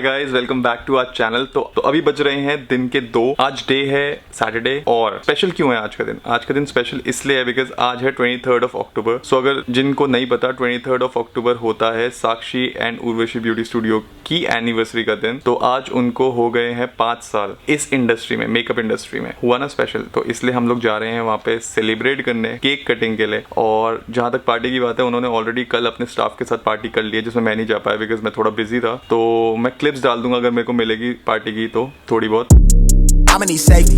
Hi guys, welcome back to our channel. तो अभी बज रहे हैं दिन के 2। आज डे है सैटरडे। और स्पेशल क्यों है आज का दिन? आज का दिन स्पेशल इसलिए है बिकॉज आज है 23rd ऑफ अक्टूबर। सो अगर जिनको नहीं पता, 23rd ऑफ अक्टूबर होता है साक्षी एंड उर्वशी ब्यूटी स्टूडियो की एनिवर्सरी का दिन। तो आज उनको हो गए हैं 5 साल इस इंडस्ट्री में, मेकअप इंडस्ट्री में। हुआ ना स्पेशल, तो इसलिए हम लोग जा रहे हैं वहाँ पे सेलिब्रेट करने, केक कटिंग के लिए। और जहाँ तक पार्टी की बात है, उन्होंने ऑलरेडी कल अपने स्टाफ के साथ पार्टी कर ली है, जिसमें मैं नहीं जा पाया बिकॉज मैं थोड़ा बिजी था। तो मैं क्लिप्स डाल दूंगा अगर मेरे को मिलेगी पार्टी की तो थोड़ी बहुत। I'ma need safety.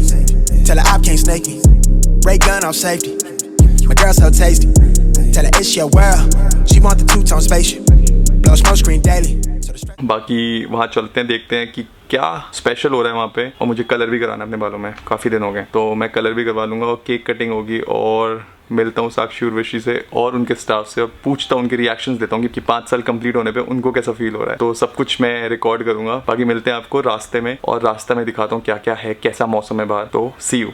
Tell her I can't snake me. Ray gun on safety. My girl so tasty. Tell her it's your world. She want the two-tone spaceship. Blow smoke screen daily. बाकी वहाँ चलते हैं, देखते हैं कि क्या special हो रहा है वहाँ पे। और मुझे कलर भी कराना है अपने बालों में, काफ़ी दिन हो गए, तो मैं कलर भी करवा लूँगा और केक कटिंग होगी। और मिलता हूँ साक्षी उर्वशी से और उनके स्टाफ से और पूछता हूँ, उनके रिएक्शंस देता हूँ कि 5 साल कंप्लीट होने पे उनको कैसा फील हो रहा है। तो सब कुछ मैं रिकॉर्ड करूँगा। बाकी मिलते हैं आपको रास्ते में, और रास्ते में दिखाता हूँ क्या क्या है, कैसा मौसम है बाहर। तो सी यू।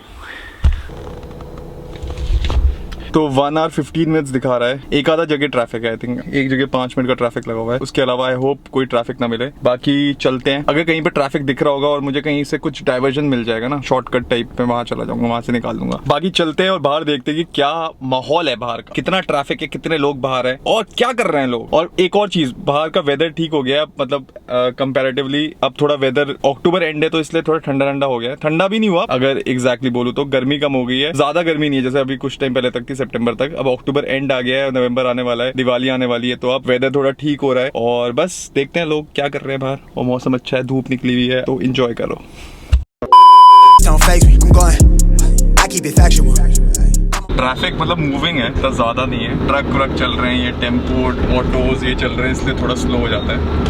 तो 1 hour 15 minutes दिखा रहा है। एक आधा जगह ट्रैफिक है, आई थिंक एक जगह 5 मिनट का ट्रैफिक लगा हुआ है। उसके अलावा आई होप कोई ट्रैफिक ना मिले। बाकी चलते हैं। अगर कहीं पे ट्रैफिक दिख रहा होगा और मुझे कहीं से कुछ डाइवर्जन मिल जाएगा ना, शॉर्टकट टाइप पे, वहां चला जाऊंगा, वहां से निकाल दूंगा। बाकी चलते हैं और बाहर देखते हैं कि क्या माहौल है बाहर का, कितना ट्रैफिक है, कितने लोग बाहर है और क्या कर रहे हैं लोग। और एक और चीज, बाहर का वेदर ठीक हो गया, मतलब कंपेरेटिवली अब थोड़ा वेदर, अक्टूबर एंड है तो इसलिए थोड़ा ठंडा ठंडा हो गया है। ठंडा भी नहीं हुआ अगर एग्जैक्टली बोलूं तो, गर्मी कम हो गई है, ज्यादा गर्मी नहीं है जैसे अभी कुछ टाइम पहले तक थी, सितंबर तक। अब अक्टूबर एंड आ गया है, नवंबर आने वाला है, दिवाली आने वाली है, तो अब वेदर थोड़ा ठीक हो रहा है। और बस देखते हैं लोग क्या कर रहे हैं बाहर। और मौसम अच्छा है, धूप निकली हुई है, तो एंजॉय करो। ट्रैफिक मतलब मूविंग है, तो ज्यादा नहीं है। ट्रक व्रक चल रहे हैं, ये टेम्पो ऑटोज ये चल रहे हैं, इसलिए थोड़ा स्लो हो जाता है।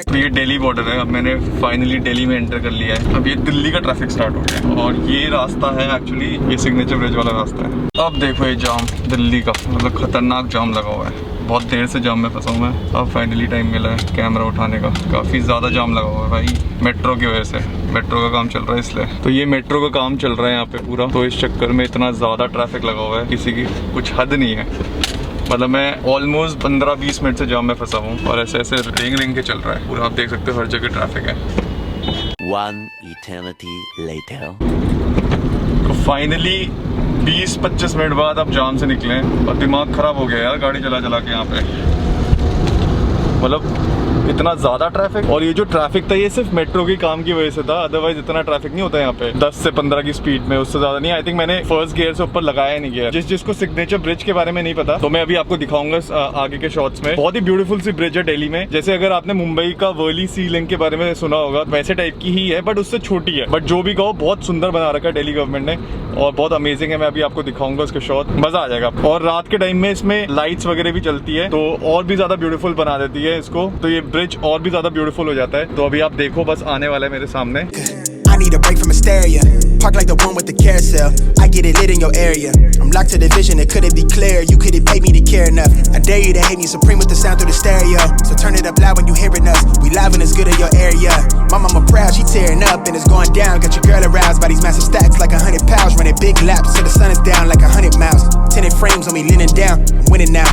तो ये दिल्ली बॉर्डर है। अब मैंने फाइनली दिल्ली में एंटर कर लिया है। अब ये दिल्ली का ट्रैफिक स्टार्ट हो गया है। और ये रास्ता है एक्चुअली, ये सिग्नेचर ब्रिज वाला रास्ता है। अब देखो ये जाम दिल्ली का, मतलब खतरनाक जाम लगा हुआ है। बहुत देर से जाम में फंसा हूँ मैं। अब फाइनली टाइम मिला है कैमरा उठाने का। काफ़ी ज़्यादा जाम लगा हुआ है भाई, मेट्रो की वजह से। मेट्रो का काम चल रहा है इसलिए। तो ये मेट्रो का काम चल रहा है यहाँ पे पूरा, तो इस चक्कर में इतना ज़्यादा ट्रैफिक लगा हुआ है, किसी की कुछ हद नहीं है। मतलब मैं ऑलमोस्ट 15-20 मिनट से जाम में फंसा हूँ और ऐसे ऐसे रेंग रेंग के चल रहा है पूरा। आप देख सकते हो हर जगह ट्रैफिक है। One eternity later. तो फाइनली 20-25 मिनट बाद अब जाम से निकले और दिमाग खराब हो गया यार गाड़ी चला चला के यहाँ पे। मतलब इतना ज्यादा ट्रैफिक। और ये जो ट्रैफिक था ये सिर्फ मेट्रो के काम की वजह से था, अदरवाइज इतना ट्रैफिक नहीं होता यहाँ पे 10 से 15 की स्पीड में, उससे ज्यादा नहीं। आई थिंक मैंने फर्स्ट गियर से ऊपर लगाया नहीं गया। जिसको सिग्नेचर ब्रिज के बारे में नहीं पता, तो मैं अभी आपको दिखाऊंगा आगे के शॉट्स में। बहुत ही ब्यूटीफुल सी ब्रिज है दिल्ली में। जैसे अगर आपने मुंबई का वर्ली सी लिंक के बारे में सुना होगा, वैसे टाइप की ही है, बट उससे छोटी है। बट जो भी कहो, बहुत सुंदर बना रखा है दिल्ली गवर्नमेंट ने और बहुत अमेजिंग है। मैं अभी आपको दिखाऊंगा उसके शॉट, मजा आ जाएगा। और रात के टाइम में इसमें लाइट्स वगैरह भी चलती है, तो और भी ज्यादा ब्यूटीफुल बना देती है इसको। तो ये ब्रिज और भी ज्यादा ब्यूटीफुल हो जाता है। तो अभी आप देखो, बस आने वाला है मेरे सामने। I need a break from hysteria. Park like the one with the carousel. I get it lit in your area. I'm locked to the vision, it couldn't be clearer. You couldn't pay me to care enough. I dare you to hate me supreme with the sound through the stereo. So turn it up loud when you hearing us. We live and it's good in your area. My mama proud, she tearing up and it's going down. Got your girl aroused by these massive stacks like 100 pounds. Running big laps till the sun is down like 100 miles. Tinted frames on me leaning down. I'm winning now.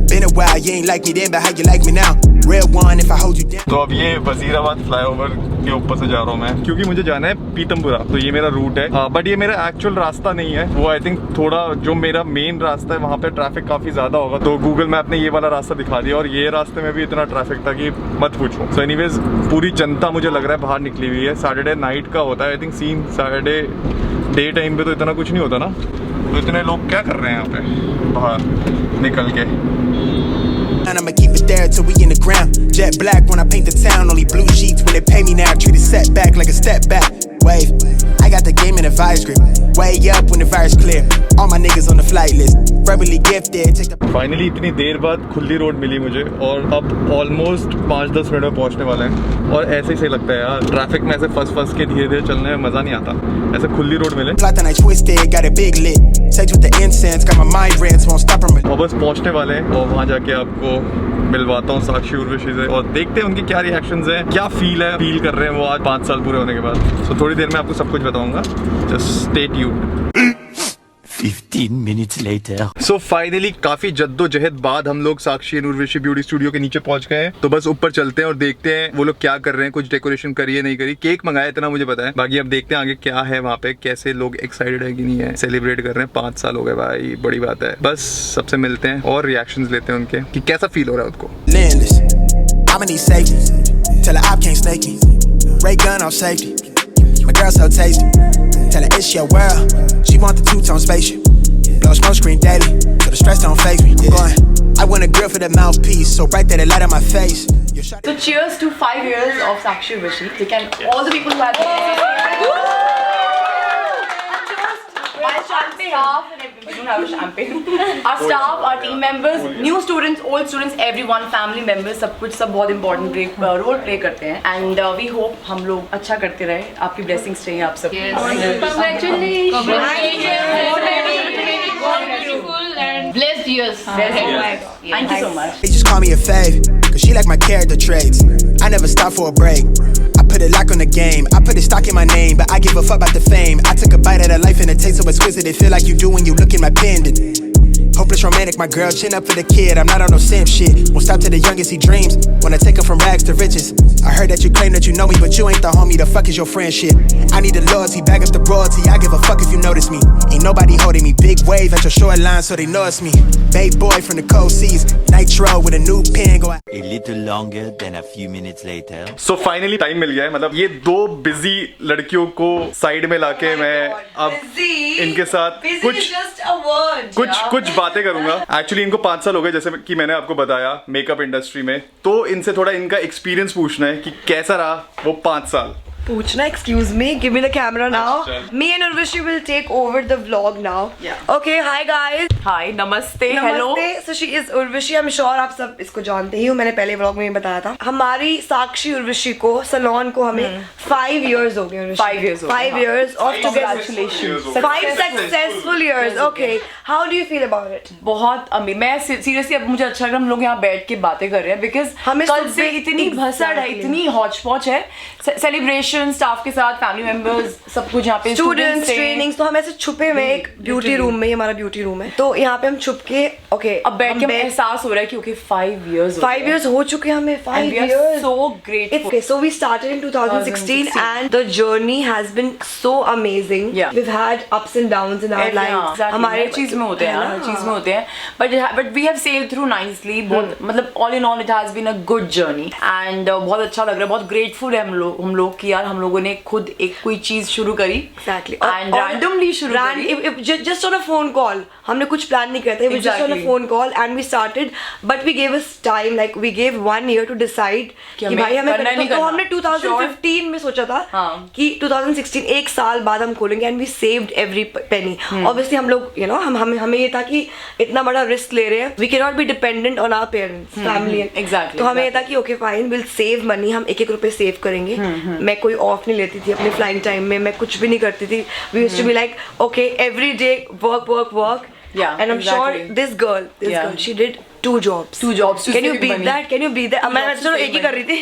Been a while, you ain't like me then, but how you like me now? Real one if I hold you down. तो अब ये Wazirabad flyover के ऊपर से जा रहा हूँ मैं, क्योंकि मुझे जाना है पीतमपुरा। तो ये मेरा रूट है, बट ये मेरा एक्चुअल रास्ता नहीं है। वो आई थिंक थोड़ा जो मेरा मेन रास्ता है, वहाँ पे ट्रैफिक काफी ज्यादा होगा। तो गूगल मैप ने ये वाला रास्ता दिखा दिया और ये रास्ते में भी इतना ट्रैफिक था कि मत पूछो। सो एनीवेज पूरी जनता मुझे लग रहा है बाहर निकली हुई है। सैटरडे नाइट का होता है I think scene. Saturday day time पे तो इतना कुछ नहीं होता ना। तो इतने लोग क्या कर रहे हैं यहाँ पे बाहर निकल के। I'ma keep it there till we in the ground. Jet black when I paint the town. Only blue sheets when they pay me now. Treat a setback like a step back. Wave. I got the game in a vice grip. Way up when the fire's clear. All my niggas on the flight list. Verbally gifted. Take the. Finally इतनी देर बाद खुली road मिली मुझे और अब almost 5-10 minute में पहुंचने वाले हैं। और ऐसे ही सही लगता है यार, ट्रैफिक में ऐसे फंस के धीरे धीरे चलने में मजा नहीं आता। ऐसे खुली रोड मिले। Plot and I twisted. Got it big lit. Sage with the incense. Got my mind rinse. Won't stop from it. और बस पहुंचने वाले हैं और वहाँ जाके आपको मिलवाता हूँ साक्षी उर्वशी से और देखते हैं उनके क्या रिएक्शंस हैं, क्या फील कर रहे हैं वो आज 5 साल पूरे होने के बाद। सो थोड़ी देर में आपको सब कुछ बताऊंगा। Just stay tuned. 15 minutes later. So finally काफी जद्दोजहद बाद हम लोग साक्षी एंड उर्वशी ब्यूटी स्टूडियो के नीचे पहुंच गए हैं। तो बस ऊपर चलते हैं और देखते हैं वो लोग क्या कर रहे हैं, कुछ डेकोरेशन करी है नहीं करी। केक मंगाया इतना मुझे पता है, बाकी अब देखते हैं आगे क्या है वहाँ पे, कैसे लोग एक्साइटेड है कि नहीं है, सेलिब्रेट कर रहे हैं। 5 साल हो गए भाई, बड़ी बात है। बस सबसे मिलते हैं और रिएक्शंस लेते हैं उनके कि कैसा फील हो रहा है उनको। Landless. I'ma need safety. Tell her I can't snake me. Ray gun on safety. My girl so tasty. Tell her it's your world. She want the two-tone spaceship. Blow smoke screen daily, so the stress don't faze me. I'm going. I want a grill for the mouthpiece, so bright that it light up my face. So cheers to 5 years of Sakshi Urvashi. We can all the people who have been. My staff and everyone. We don't have a champagne. Our staff, our team members, new students, old students, everyone, family members, सब कुछ सब बहुत important role play करते हैं. And we hope हम लोग अच्छा करते रहे. आपकी blessings चाहिए आप सब. Congratulations. Beautiful and blessed years. Thank you so much. They just call me a fave, cause she like my character traits. I never stop for a break. I put a lock on the game. I put a stock in my name, but I give a fuck about the fame. I took a bite of the life and it tastes so exquisite. It feel like you do when you look in my pendant. Hopeless romantic, my girl, chin up for the kid. I'm not on no simp shit. Won't stop till the youngest he dreams. Wanna take him from rags to riches. I heard that you claim that you know me, but you ain't the homie. The fuck is your friendship? I need the loyalty, back up the royalty. I give a fuck if you notice me. Ain't nobody holding me. Big wave at your shoreline, so they know it's me. Babe boy from the cold seas. Nitro with a new pen. Go A little longer than a few minutes later. So finally time मिल गया है। मतलब ये 2 busy लड़कियों को side में लाके मैं अब इनके साथ कुछ बातें करूंगा। एक्चुअली इनको 5 साल हो गए, जैसे कि मैंने आपको बताया, मेकअप इंडस्ट्री में। तो इनसे थोड़ा इनका एक्सपीरियंस पूछना है कि कैसा रहा वो 5 साल। Puchna, excuse me, give me the camera now. Me and Urvashi will take over the vlog now. Yeah. Okay, hi guys. Hi, namaste, hello. Namaste. So she is Urvashi. I'm sure आप सब इसको जानते ही हो, मैंने पहले vlog में ही बताया था। हमारी साक्षी उर्वशी को सलोन को हमें 5 years हो गए। 5 years हो गए। 5 years of Congratulations. 5 successful years. Okay, how do you feel about it? बहुत अमीर। मैं सीरियसली अब मुझे अच्छा लग रहा है हम लोग यहाँ बैठ के बातें कर रहे हैं, बिकॉज हमें कल से सुबह इतनी भसड़ है, इतनी हौच पौच है, सेलिब्रेशन स्टाफ के साथ, फैमिली मेंबर्स, सब कुछ यहाँ पे, स्टूडेंट्स, ट्रेनिंग्स। तो हम ऐसे छुपे में एक ब्यूटी रूम में, हमारा ब्यूटी रूम है, तो यहाँ पे हम छुप के अब बैठ के एहसास हो रहा है कि ओके 5 years हो चुके हैं हमें। 5 years, so grateful. Okay, so we started in 2016 and the journey has been so amazing. Yeah. We've had ups and downs in our lives. हमारे चीज में होते हैं, हर चीज में होते हैं, but we have sailed through nicely. बहुत मतलब all in all it has been a good journey and बहुत अच्छा लग रहा है, बहुत grateful है हम लोग कि यार हम लोगों ने खुद एक कोई चीज शुरू करी। Exactly. And randomly शुरू करी। Just on a phone call. हमने कुछ plan नहीं करते। We just on a phone call and we started, but we gave us time, like we gave 1 year to decide कि भाई हमें करना है। तो हमने 2015 में सोचा था कि 2016 1 साल बाद हम खोलेंगे and we saved every penny. Obviously हम लोग you know हमें ये था कि इतना बड़ा रिस्क ले रहे हैं, we cannot be dependent on our parents, family. Exactly. तो हमें ये था कि okay fine, we'll save money, हम 1-1 रुपए सेव करेंगे। मैं कोई ऑफ नहीं लेती थी अपने फ्लाइंग टाइम में, मैं कुछ भी नहीं करती थी। We used to be like okay every day work. Yeah, and I'm sure this girl, she did 2 jobs. 2 jobs. Can you beat that? मैं चलो एक ही कर रही थी।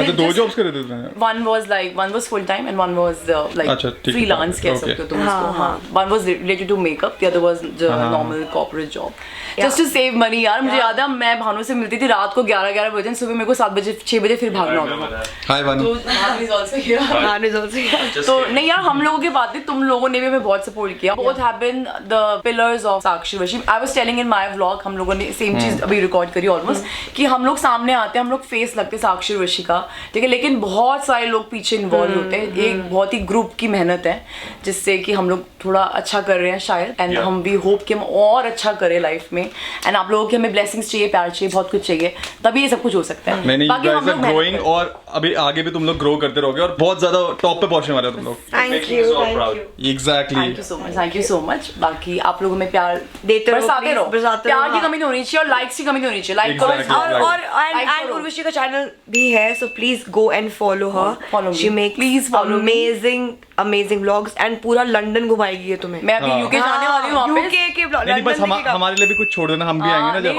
तो 2 जॉब्स कर रहे थे। One was full time and one was like freelance कह सकते हो तुम उसको। हाँ, one was related to makeup, the other was the normal corporate job. Just to save money यार। मुझे याद है मैं भानु से मिलती थी रात को 11 बजे, सुबह मेरे को 7 बजे 6 बजे फिर भागना होता था। Hi Vanu. Bhanu is also here. तो नहीं यार हम लोगों की बात नहीं, तुम लोगों ने भी हमें बहुत सपोर्ट किया। Both have been the pillars of Sakshi Urvashi. I was telling in my vlog, हम लोगों ने सेम चीज अभी रिकॉर्ड करी ऑलमोस्ट, कि हम लोग सामने आते हैं, हम लोग फेस लगते साक्षी उर्वशी का, ठीक है, लेकिन बहुत सारे लोग पीछे इन्वॉल्व होते हैं। एक बहुत ही ग्रुप की मेहनत है जिससे कि हम लोग थोड़ा अच्छा कर रहे हैं शायद, एंड हम भी होप कि हम और अच्छा करें लाइफ में, एंड आप लोगों की हमें ब्लेसिंग्स चाहिए, प्यार चाहिए, बहुत कुछ चाहिए, तभी ये सब कुछ हो सकता है। बाकी हम लोग ग्रोइंग और अभी आगे भी तुम लोग ग्रो करते रहोगे और बहुत ज्यादा टॉप पे पहुंचने वाले हो तुम लोग। Thank you. Exactly. Thank you so much. बाकी आप लोगों में प्यार देते रहो, प्यार की कमी नहीं होनी चाहिए और लाइक्स की कमी नहीं होनी चाहिए। लाइक करो और उर्वशी का चैनल भी है, so please go and follow her. She make please amazing vlogs and पूरा लंदन घुमाएगी ये तुम्हें। मैं अभी यूके जाने वाली हूँ, यूके के नहीं, बस हमारे लिए भी कुछ छोड़ देना, हम भी आएंगे ना जब।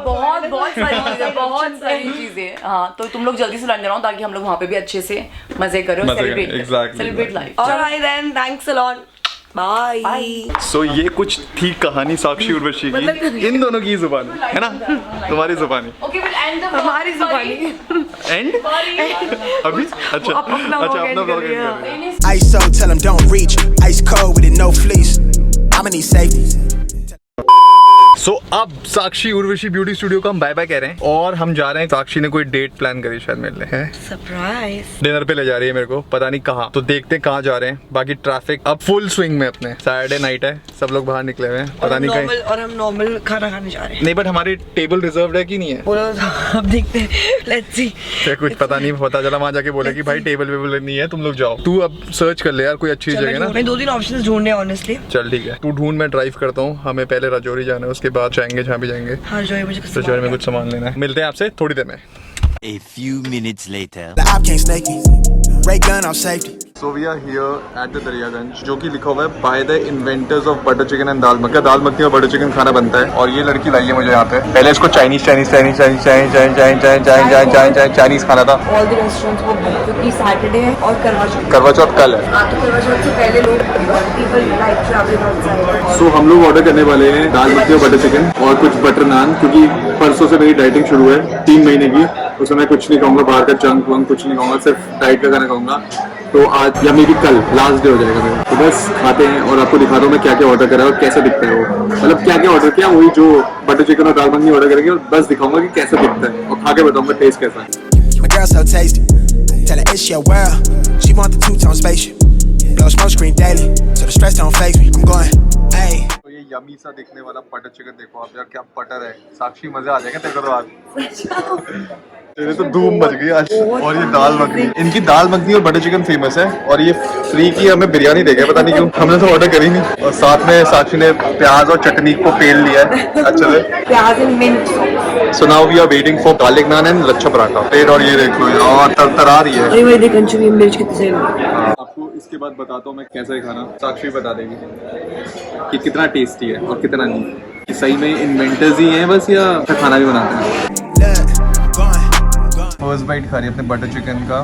तुम्हारे बहुत सारी चीजें। हाँ, तो तुम लोग जल्दी से लंदन आओ ताकि हम लोग वहाँ पे भी अच्छे से मजे करें, celebrate life. Alright then, thanks a lot. Bye. सो ये कुछ थी कहानी साक्षी उर्वशी की, इन दोनों की जुबानी है ना, तुम्हारी जुबानी। Okay, we'll end the हमारी vlog. जुबानी। एंड अभी अच्छा अपना अच्छा vlog अपना end vlog कर end रहे कर रहे हैं। Ice so tell them don't reach. Ice cold with it, no fleece. I'ma need safety. सो अब साक्षी उर्वशी ब्यूटी स्टूडियो को हम बाय बाय कह रहे हैं और हम जा रहे हैं। साक्षी ने कोई डेट प्लान करी शायद मिलने है, सरप्राइज। डिनर पे ले जा रही है मेरे को, पता नहीं कहाँ, तो देखते हैं कहाँ जा रहे हैं। बाकी ट्रैफिक अब फुल स्विंग में, अपने सैटरडे नाइट है, सब लोग बाहर निकले हुए हैं, पता नहीं कहीं। और हम नॉर्मल खाना खाने जा रहे हैं। नहीं बट हमारी टेबल रिजर्व है कि नहीं है, बोलो अब देखते हैं, लेट्स सी। कुछ पता नहीं, पता चला वहाँ जाके बोले कि भाई टेबल वेबल नहीं है, तुम लोग जाओ। तू अब सर्च कर ले यार कोई अच्छी जगह ना। मैं 2-3 ऑप्शंस ढूंढने हैं ऑनेस्टली। चल ठीक है, तू ढूंढ, मैं ड्राइव करता हूँ। हमें पहले राजौरी जाना है, उसके बाद जाएंगे जहाँ भी जाएंगे। हाँ जो मुझे कुछ राजौरी में कुछ सामान लेना है। मिलते हैं आपसे थोड़ी देर में। A few minutes later. The op can't snake me. Ray gun off safety. So we are here at the Daryaganj, जो कि लिखा हुआ है by the inventors of butter chicken and dal makhani. Dal makhani और बटर चिकन खाना बनता है और ये लड़की लाई है मुझे यहाँ पे। पहले इसको चाइनीज खाना था। ऑल द रेस्टोरेंट्स वो बंद क्योंकि सैटरडे है और करवा चौथ कल है। हाँ तो करवा चौथ से पहले लोग पीपल लाइक ट्रैवलिंग आउटसाइड। सो हम लोग ऑर्डर करने वाले हैं दाल मखनी और बटर चिकन और कुछ बटर नान, क्योंकि परसों से मेरी डाइटिंग शुरू है 3 महीने की। उसमें मैं कुछ नहीं खाऊंगा, बाहर का जंक वंक कुछ नहीं खाऊंगा, सिर्फ डाइट का खाना खाऊंगा। तो आज या मे भी कल लास्ट डे हो जाएगा मेरा। तो बस खाते हैं और आपको दिखाता हूँ मैं क्या क्या ऑर्डर करा और कैसा दिखता है वो, मतलब क्या क्या ऑर्डर किया, वही जो बटर चिकन और दाल मखनी ऑर्डर करेंगे और बस दिखाऊंगा कि कैसा दिखता है और खा के बताऊंगा टेस्ट कैसा है। My girl so tasty. Tell her it's your world. She want the two-tone spaceship. Blow smoke screen daily, so the stress don't faze me. I'm going, hey. तो ये यमी सा दिखने वाला बटर चिकन देखो आप यार, क्या बटर है। साक्षी मजे आ जाएगा तेरे को तो आज। तेरे तो धूम मच गई आज। और ये दाल मखनी, इनकी दाल मखनी और बटर चिकन फेमस है और ये फ्री की हमें बिरयानी देगा, पता नहीं क्यों, हमने तो ऑर्डर करी नहीं। और साथ में साक्षी ने प्याज और चटनी को पेल लिया है अच्छे से, pyaaz and mint. So now we are waiting for garlic naan and lachha paratha. पेट और ये देख लो यार तरतरा रही है। अरे वही देख कंचुमी मिर्च कितनी सही है। आपको इसके बाद बताता हूँ मैं कैसा है खाना, साक्षी बता देगी कि कितना टेस्टी है और कितना नहीं, कि सही में इन्वेंटर्स ही हैं बस या खाना भी बनाते हैं। फर्स्ट बाइट खा रही है अपने बटर चिकन का,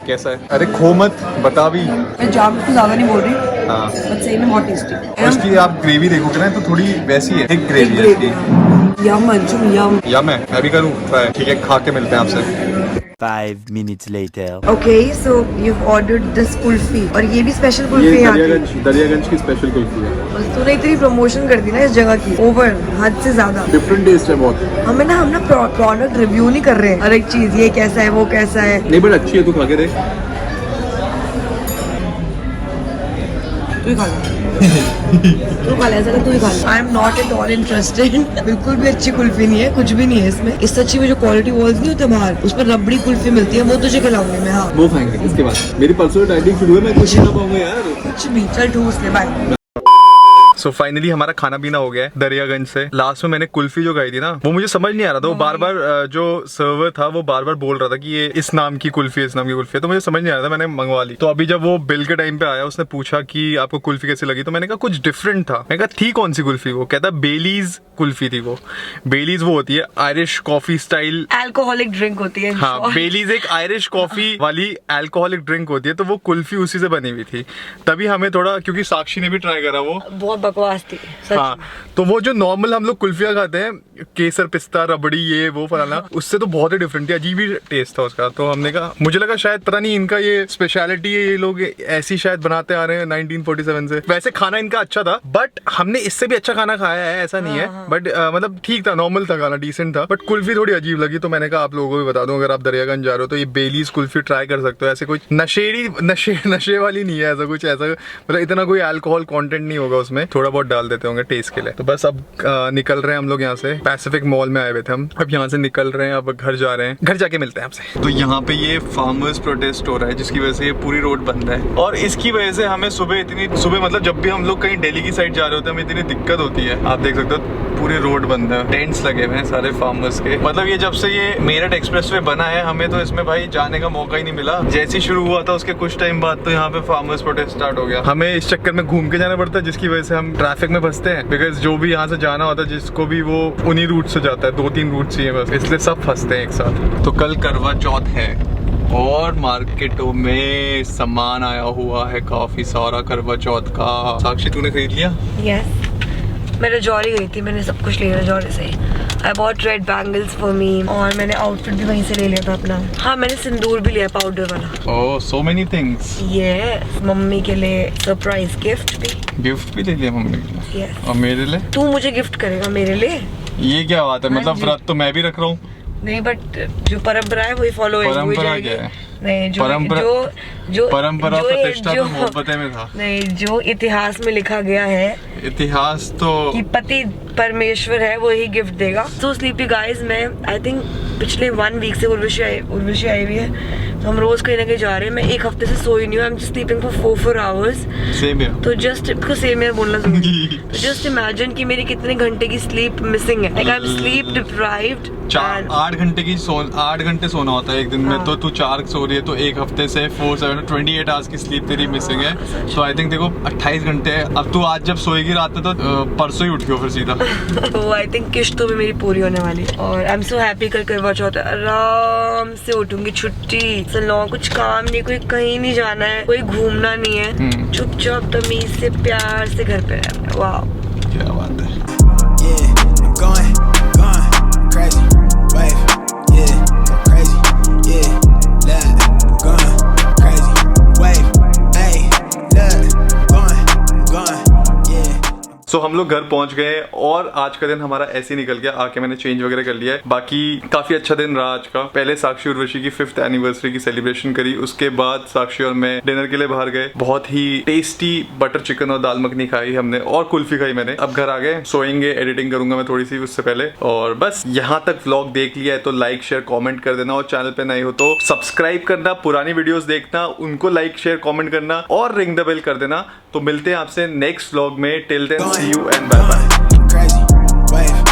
कैसा है? अरे खो मत, बता भी। मैं जाम कुछ ज्यादा नहीं बोल रही, हाँ बट सही में बहुत टेस्टी है। उसकी आप ग्रेवी देखोगे ना तो थोड़ी वैसी है, एक ग्रेवी है इसकी। यम अंशुम यम। यम है, मैं भी करूँ ट्राई। ठीक है, खा के मिलते हैं आपसे। 5 minutes later. Okay, so you've ordered this kulfi और ये भी स्पेशल कुल्फी है यहाँ की। दरियागंज की स्पेशल कुल्फी है। बस तूने इतनी प्रमोशन कर दी ना इस जगह की, ओवर हद से ज्यादा। डिफरेंट टेस्ट है बहुत। हम ना प्रोडक्ट रिव्यू नहीं कर रहे हैं, हर एक चीज ये कैसा है वो कैसा है। नहीं बट अच्छी है, तू खा के देख। तू ही खा ले। तू खा ले, ऐसा तू ही खा ले। I am not at all interested. बिल्कुल भी अच्छी कुल्फी नहीं है, कुछ भी नहीं है इसमें। इससे अच्छी में जो क्वालिटी वॉल्स नहीं होते बाहर, उसमें रबड़ी कुल्फी मिलती है, वो तुझे खिलाऊंगी मैं। हाँ वो खाएंगे इसके बाद। मेरी पर्सनल डाइटिंग शुरू है, मैं कुछ नहीं खा पाऊंगा यार। कुछ भी, चल ठूस ले, बाय। सो फाइनली हमारा खाना पीना हो गया है दरियागंज से। लास्ट में मैंने कुल्फी जो खाई थी ना, वो मुझे समझ नहीं आ रहा था, वो बार बार जो सर्वर था वो बार बार बोल रहा था कि ये इस नाम की कुल्फी है, इस नाम की कुल्फी है, तो मुझे समझ नहीं आ रहा था, मैंने मंगवा ली। तो अभी जब वो बिल के टाइम पे आया, उसने पूछा कि आपको कुल्फी कैसी लगी, तो मैंने कहा कुछ डिफरेंट था। मैंने कहा थी कौन सी कुल्फी? वो कहता बेलीज कुल्फी थी वो। बेलीज वो होती है Irish coffee style alcoholic drink होती है। हाँ, बेलीज एक आयरिश कॉफी वाली अल्कोहलिक ड्रिंक होती है, तो वो कुल्फी उसी से बनी हुई थी। तभी हमें थोड़ा, क्योंकि साक्षी ने भी ट्राई करा, वो बहुत बकवास थी सच। हाँ, तो वो जो नॉर्मल हम लोग कुल्फिया खाते हैं, केसर पिस्ता रबड़ी ये वो फलाना, उससे तो बहुत ही डिफरेंट थी, अजीब ही टेस्ट था उसका। तो हमने कहा, मुझे लगा शायद पता नहीं इनका ये स्पेशलिटी है, ये लोग ऐसी शायद बनाते आ रहे हैं 1947 से। वैसे खाना इनका अच्छा था, बट हमने इससे भी अच्छा खाना खाया है, ऐसा नहीं है। बट मतलब ठीक था, नॉर्मल था खाना, डिसेंट था। बट कुल्फी थोड़ी अजीब लगी, तो मैंने कहा आप लोगों को भी बता दूं, अगर आप दरियागंज जा रहे हो तो ये बेलीज कुल्फी ट्राई कर सकते हो। ऐसे कुछ नशे वाली नहीं है, ऐसा कुछ, ऐसा मतलब इतना कोई अल्कोहल कंटेंट नहीं होगा उसमें, थोड़ा बहुत डाल देते होंगे टेस्ट के लिए। तो बस अब निकल रहे हैं हम लोग यहाँ से। पैसिफिक मॉल में आए हुए थे हम, अब यहाँ से निकल रहे हैं, अब घर जा रहे हैं, घर जाके मिलते हैं आपसे। तो यहाँ पे ये फार्मर्स प्रोटेस्ट हो रहा है, जिसकी वजह से ये पूरी रोड बंद है, और इसकी वजह से हमें सुबह मतलब जब भी हम लोग कहीं दिल्ली की साइड जा रहे होते हैं, हमें इतनी दिक्कत होती है। आप देख सकते हो पूरी रोड बंद है, टेंट्स लगे हुए हैं सारे फार्मर्स के। मतलब ये जब से ये मेरठ एक्सप्रेसवे बना है, हमें तो इसमें भाई जाने का मौका ही नहीं मिला। जैसे ही शुरू हुआ था उसके कुछ टाइम बाद तो यहाँ पे फार्मर्स प्रोटेस्ट स्टार्ट हो गया। हमें इस चक्कर में घूम के जाना पड़ता है, जिसकी वजह से हम ट्रैफिक में फंसते हैं, बिकॉज जो भी यहाँ से जाना होता है, जिसको भी वो उन्हीं रूट से जाता है, 2-3 रूट चाहिए बस, इसलिए सब फंसते हैं एक साथ। तो कल करवा चौथ है, और मार्केटों में सामान आया हुआ है काफी सारा करवा चौथ का। साक्षी तूने खरीद लिया? यस, मैं रजौरी गई थी, मैंने सब कुछ लिया रजौरी से। I bought red bangles for me और मैंने आउटफिट भी वहीं से ले लिया था अपना। हाँ, मैंने सिंदूर भी लिया पाउडर वाला। Oh, so many things. Yes, mummy के लिए सरप्राइज गिफ्ट भी। गिफ्ट भी ले लिया मम्मी के लिए? Yes. और मेरे लिए? तू मुझे गिफ्ट करेगा मेरे लिए? ये क्या बात है, मतलब व्रत तो मैं भी रख रहा हूँ। नहीं, बट जो परंपरा है वही फॉलो हो परंपरा क्या है? नहीं, जो परंपरा जो परंपरा जो प्रतिष्ठा तो मोहब्बतें में था। नहीं, जो इतिहास में लिखा गया है, इतिहास तो कि पति परमेश्वर है, वो ही गिफ्ट देगा। सो स्लीपी गाइस, मैं आई थिंक पिछले 1 वीक से उर्वशी आई हुई है, तो हम रोज कहीं ना कहीं जा रहे हैं। मैं 1 हफ्ते से सोई नहीं हूँ। I am just sleeping for 4 hours। Same है। तो जस्ट इसको सेम है बोलना जरूरी। तो जस्ट इमेजिन कि मेरी कितने घंटे की स्लीप मिसिंग है। Like I am sleep deprived. 8 घंटे सोना होता है एक दिन में, तो तू 4 सो रही है, तो 1 हफ्ते से 28 आवर्स की स्लीप तेरी मिसिंग है। तो आई थिंक देखो 28 घंटे है। अब तू आज जब सोएगी रात में तो परसों ही उठ गयो फिर सीधा। तो आई थिंक किश्त तो भी मेरी पूरी होने वाली है और आई एम सो हैप्पी। कल करवा चौथ है, आराम से उठूंगी, छुट्टी सुनो, कुछ काम नहीं, कोई कहीं नहीं जाना है, कोई घूमना नहीं है, चुपचाप तमीज से प्यार से घर पे रहना। वाह, क्या बात है। Yeah, I'm going crazy. Wave, yeah, go crazy. Yeah, look, I'm going crazy. Wave, hey, look, going, yeah. सो हम लोग घर पहुंच गए और आज का दिन हमारा ऐसे ही निकल गया। आके मैंने चेंज वगैरह कर लिया है। बाकी काफी अच्छा दिन रहा आज का। पहले साक्षी उर्वशी की 5th एनिवर्सरी की सेलिब्रेशन करी, उसके बाद साक्षी और मैं डिनर के लिए बाहर गए। बहुत ही टेस्टी बटर चिकन और दाल मखनी खाई हमने और कुल्फी खाई मैंने। अब घर आ गए, सोएंगे, एडिटिंग करूंगा मैं थोड़ी सी उससे पहले। और बस यहाँ तक व्लॉग देख लिया है तो लाइक शेयर कॉमेंट कर देना, और चैनल पे नए हो तो सब्सक्राइब करना, पुरानी वीडियोस देखना, उनको लाइक शेयर कॉमेंट करना और रिंग द बेल कर देना। तो मिलते हैं आपसे नेक्स्ट व्लॉग में। Till then see you and bye bye. Crazy, wave.